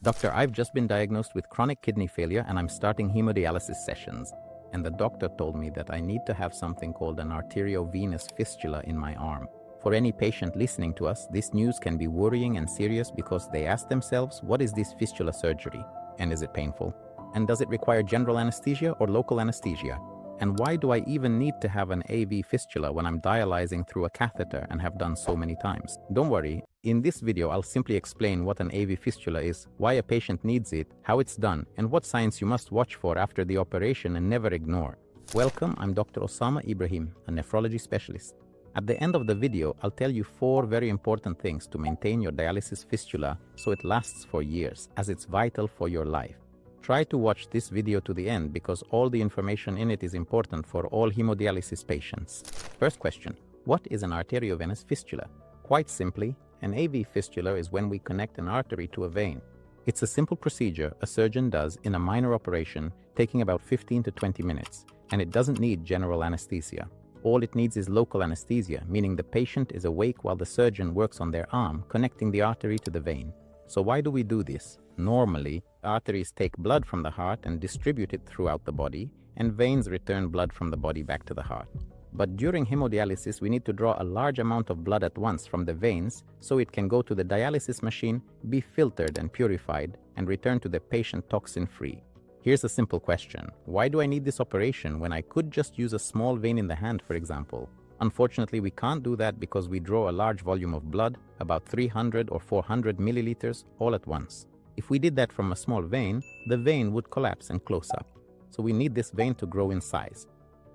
Doctor, I've just been diagnosed with chronic kidney failure and I'm starting hemodialysis sessions. And the doctor told me that I need to have something called an arteriovenous fistula in my arm. For any patient listening to us, this news can be worrying and serious because they ask themselves, what is this fistula surgery? And is it painful? And does it require general anesthesia or local anesthesia? And why do I even need to have an AV fistula when I'm dialyzing through a catheter and have done so many times? Don't worry, in this video I'll simply explain what an AV fistula is, why a patient needs it, how it's done, and what signs you must watch for after the operation and never ignore. Welcome, I'm Dr. Osama Ibrahim, a nephrology specialist. At the end of the video, I'll tell you 4 very important things to maintain your dialysis fistula so it lasts for years, as it's vital for your life. Try to watch this video to the end because all the information in it is important for all hemodialysis patients. First question, what is an arteriovenous fistula? Quite simply, an AV fistula is when we connect an artery to a vein. It's a simple procedure a surgeon does in a minor operation, taking about 15 to 20 minutes, and it doesn't need general anesthesia. All it needs is local anesthesia, meaning the patient is awake while the surgeon works on their arm, connecting the artery to the vein. So why do we do this? Normally, arteries take blood from the heart and distribute it throughout the body, and veins return blood from the body back to the heart. But during hemodialysis, we need to draw a large amount of blood at once from the veins so it can go to the dialysis machine, be filtered and purified, and return to the patient toxin-free. Here's a simple question. Why do I need this operation when I could just use a small vein in the hand, for example? Unfortunately, we can't do that because we draw a large volume of blood, about 300 or 400 milliliters, all at once. If we did that from a small vein, the vein would collapse and close up. So we need this vein to grow in size.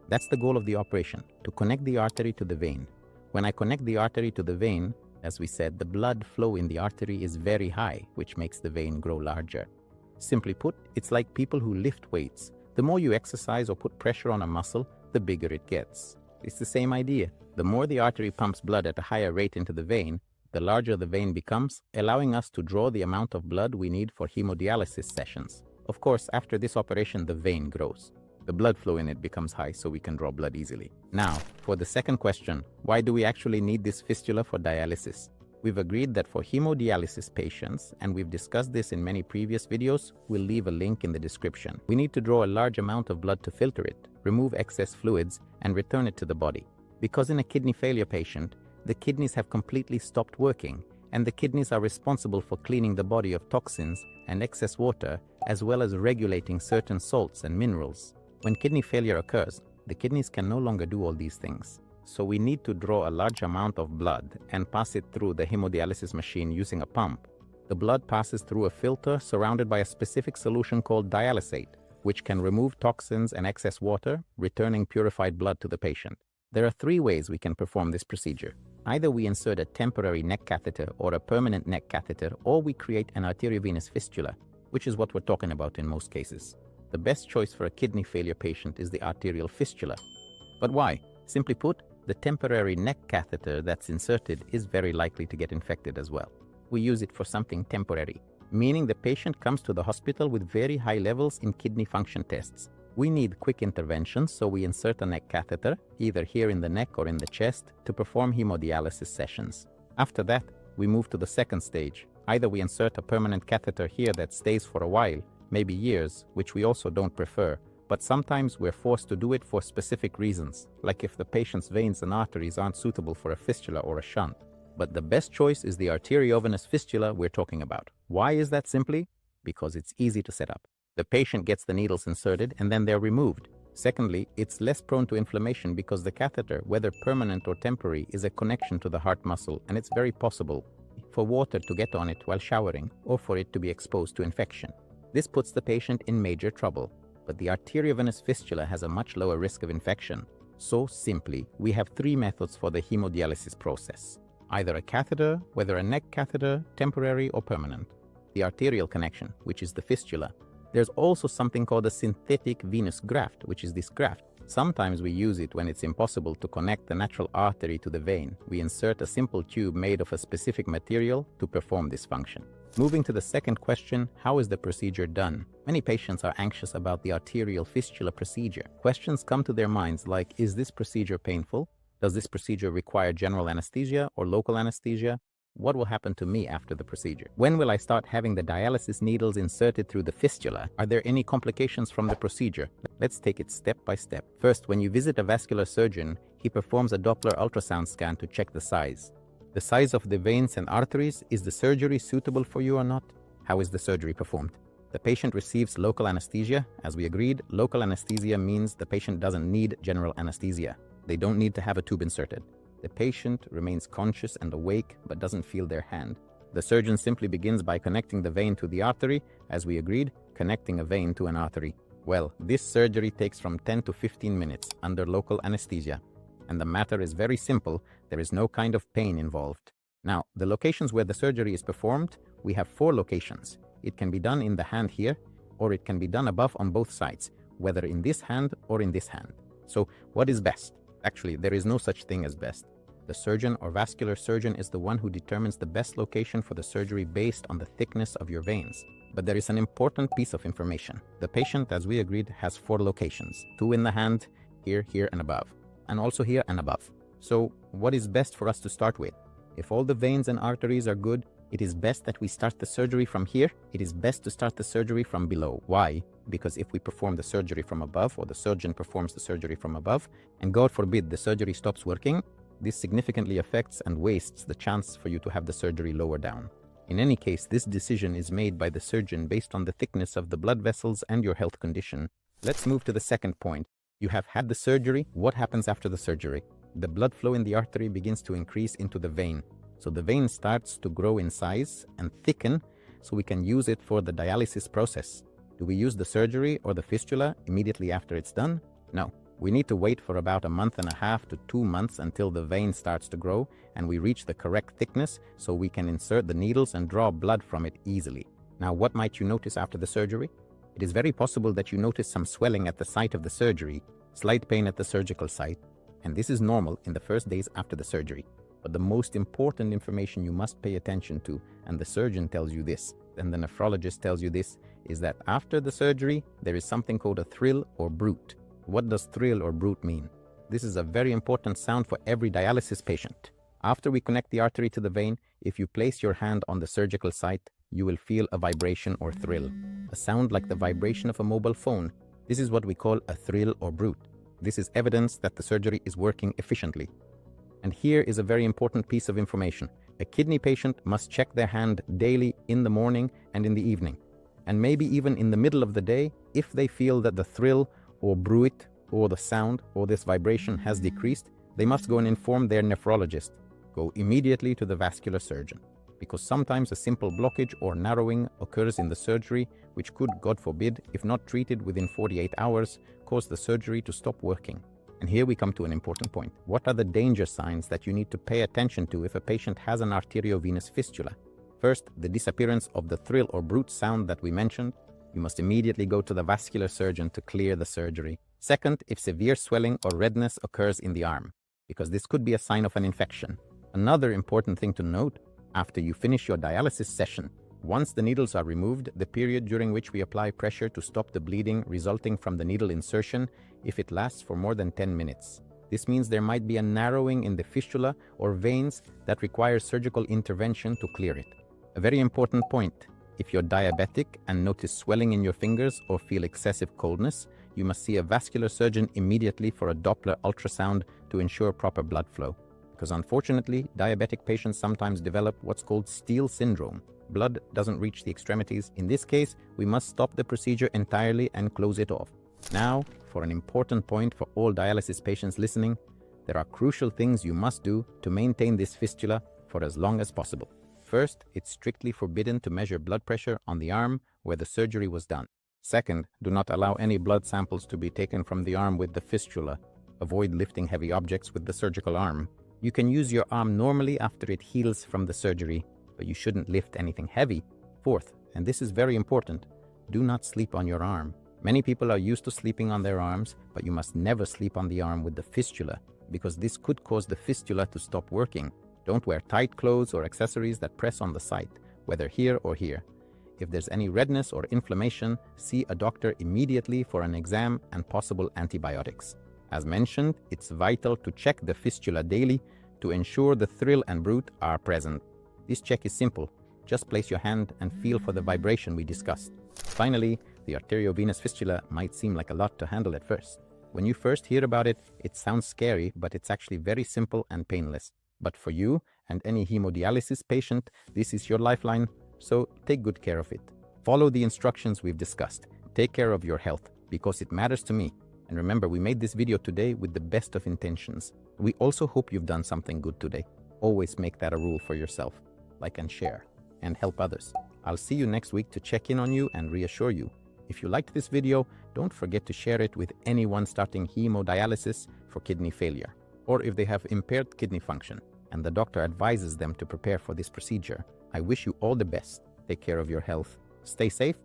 That's the goal of the operation, to connect the artery to the vein. When I connect the artery to the vein, as we said, the blood flow in the artery is very high, which makes the vein grow larger. Simply put, it's like people who lift weights. The more you exercise or put pressure on a muscle, the bigger it gets. It's the same idea. The more the artery pumps blood at a higher rate into the vein, the larger the vein becomes, allowing us to draw the amount of blood we need for hemodialysis sessions. Of course, after this operation, the vein grows. The blood flow in it becomes high, so we can draw blood easily. Now, for the second question, why do we actually need this fistula for dialysis? We've agreed that for hemodialysis patients, and we've discussed this in many previous videos, we'll leave a link in the description. We need to draw a large amount of blood to filter it, remove excess fluids, and return it to the body. Because in a kidney failure patient, the kidneys have completely stopped working, and the kidneys are responsible for cleaning the body of toxins and excess water, as well as regulating certain salts and minerals. When kidney failure occurs, the kidneys can no longer do all these things. So we need to draw a large amount of blood and pass it through the hemodialysis machine using a pump. The blood passes through a filter surrounded by a specific solution called dialysate, which can remove toxins and excess water, returning purified blood to the patient. There are 3 ways we can perform this procedure. Either we insert a temporary neck catheter or a permanent neck catheter, or we create an arteriovenous fistula, which is what we're talking about in most cases. The best choice for a kidney failure patient is the arterial fistula. But why? Simply put, the temporary neck catheter that's inserted is very likely to get infected as well. We use it for something temporary, meaning the patient comes to the hospital with very high levels in kidney function tests. We need quick interventions, so we insert a neck catheter, either here in the neck or in the chest, to perform hemodialysis sessions. After that, we move to the second stage. Either we insert a permanent catheter here that stays for a while, maybe years, which we also don't prefer, but sometimes we're forced to do it for specific reasons, like if the patient's veins and arteries aren't suitable for a fistula or a shunt. But the best choice is the arteriovenous fistula we're talking about. Why is that? Simply because it's easy to set up. The patient gets the needles inserted and then they're removed. Secondly, it's less prone to inflammation because the catheter, whether permanent or temporary, is a connection to the heart muscle, and it's very possible for water to get on it while showering or for it to be exposed to infection. This puts the patient in major trouble. But the arteriovenous fistula has a much lower risk of infection. So simply, we have 3 methods for the hemodialysis process. Either a catheter, whether a neck catheter, temporary or permanent. The arterial connection, which is the fistula. There's also something called a synthetic venous graft, which is this graft. Sometimes we use it when it's impossible to connect the natural artery to the vein. We insert a simple tube made of a specific material to perform this function. Moving to the second question, how is the procedure done? Many patients are anxious about the arterial fistula procedure. Questions come to their minds like, is this procedure painful? Does this procedure require general anesthesia or local anesthesia? What will happen to me after the procedure? When will I start having the dialysis needles inserted through the fistula? Are there any complications from the procedure? Let's take it step by step. First, when you visit a vascular surgeon, he performs a Doppler ultrasound scan to check the size. The size of the veins and arteries. Is the surgery suitable for you or not? How is the surgery performed? The patient receives local anesthesia. As we agreed, local anesthesia means the patient doesn't need general anesthesia. They don't need to have a tube inserted. The patient remains conscious and awake but doesn't feel their hand. The surgeon simply begins by connecting the vein to the artery. As we agreed, connecting a vein to an artery. Well, this surgery takes from 10 to 15 minutes under local anesthesia. And the matter is very simple. There is no kind of pain involved. Now, the locations where the surgery is performed, we have 4 locations. It can be done in the hand here, or it can be done above on both sides, whether in this hand or in this hand. So, what is best? Actually, there is no such thing as best. The surgeon or vascular surgeon is the one who determines the best location for the surgery based on the thickness of your veins. But there is an important piece of information. The patient, as we agreed, has 4 locations. 2 in the hand, here, here, and above. And also here and above. So, what is best for us to start with? If all the veins and arteries are good, it is best that we start the surgery from here. It is best to start the surgery from below. Why? Because if we perform the surgery from above, or the surgeon performs the surgery from above, and God forbid the surgery stops working, this significantly affects and wastes the chance for you to have the surgery lower down. In any case, this decision is made by the surgeon based on the thickness of the blood vessels and your health condition. Let's move to the second point. You have had the surgery. What happens after the surgery? The blood flow in the artery begins to increase into the vein. So the vein starts to grow in size and thicken so we can use it for the dialysis process. Do we use the surgery or the fistula immediately after it's done? No. We need to wait for about 1.5 to 2 months until the vein starts to grow and we reach the correct thickness so we can insert the needles and draw blood from it easily. Now, what might you notice after the surgery? It is very possible that you notice some swelling at the site of the surgery, slight pain at the surgical site, and this is normal in the first days after the surgery. But the most important information you must pay attention to, and the surgeon tells you this, and the nephrologist tells you this, is that after the surgery, there is something called a thrill or bruit. What does thrill or bruit mean? This is a very important sound for every dialysis patient. After we connect the artery to the vein, if you place your hand on the surgical site, you will feel a vibration or thrill, a sound like the vibration of a mobile phone. This is what we call a thrill or bruit. This is evidence that the surgery is working efficiently. And here is a very important piece of information. A kidney patient must check their hand daily in the morning and in the evening, and maybe even in the middle of the day if they feel that the thrill or bruit or the sound or this vibration has decreased. They must go and inform their nephrologist. Go immediately to the vascular surgeon, because sometimes a simple blockage or narrowing occurs in the surgery which could, God forbid, if not treated within 48 hours, cause the surgery to stop working. And here we come to an important point. What are the danger signs that you need to pay attention to if a patient has an arteriovenous fistula? First, the disappearance of the thrill or bruit sound that we mentioned. You must immediately go to the vascular surgeon to clear the surgery. Second, if severe swelling or redness occurs in the arm, because this could be a sign of an infection. Another important thing to note, after you finish your dialysis session, once the needles are removed, the period during which we apply pressure to stop the bleeding resulting from the needle insertion, if it lasts for more than 10 minutes. This means there might be a narrowing in the fistula or veins that requires surgical intervention to clear it. A very important point, if you're diabetic and notice swelling in your fingers or feel excessive coldness, you must see a vascular surgeon immediately for a Doppler ultrasound to ensure proper blood flow. Because unfortunately, diabetic patients sometimes develop what's called steal syndrome. Blood doesn't reach the extremities. In this case, we must stop the procedure entirely and close it off. Now, for an important point for all dialysis patients listening, there are crucial things you must do to maintain this fistula for as long as possible. First, it's strictly forbidden to measure blood pressure on the arm where the surgery was done. Second, do not allow any blood samples to be taken from the arm with the fistula. Avoid lifting heavy objects with the surgical arm. You can use your arm normally after it heals from the surgery, but you shouldn't lift anything heavy. Fourth, and this is very important, do not sleep on your arm. Many people are used to sleeping on their arms, but you must never sleep on the arm with the fistula, because this could cause the fistula to stop working. Don't wear tight clothes or accessories that press on the site, whether here or here. If there's any redness or inflammation, see a doctor immediately for an exam and possible antibiotics. As mentioned, it's vital to check the fistula daily to ensure the thrill and bruit are present. This check is simple. Just place your hand and feel for the vibration we discussed. Finally, the arteriovenous fistula might seem like a lot to handle at first. When you first hear about it, it sounds scary, but it's actually very simple and painless. But for you and any hemodialysis patient, this is your lifeline, so take good care of it. Follow the instructions we've discussed. Take care of your health, because it matters to me. And remember, we made this video today with the best of intentions. We also hope you've done something good today. Always make that a rule for yourself. Like and share, and help others. I'll see you next week to check in on you and reassure you. If you liked this video, don't forget to share it with anyone starting hemodialysis for kidney failure, or if they have impaired kidney function and the doctor advises them to prepare for this procedure. I wish you all the best. Take care of your health. Stay safe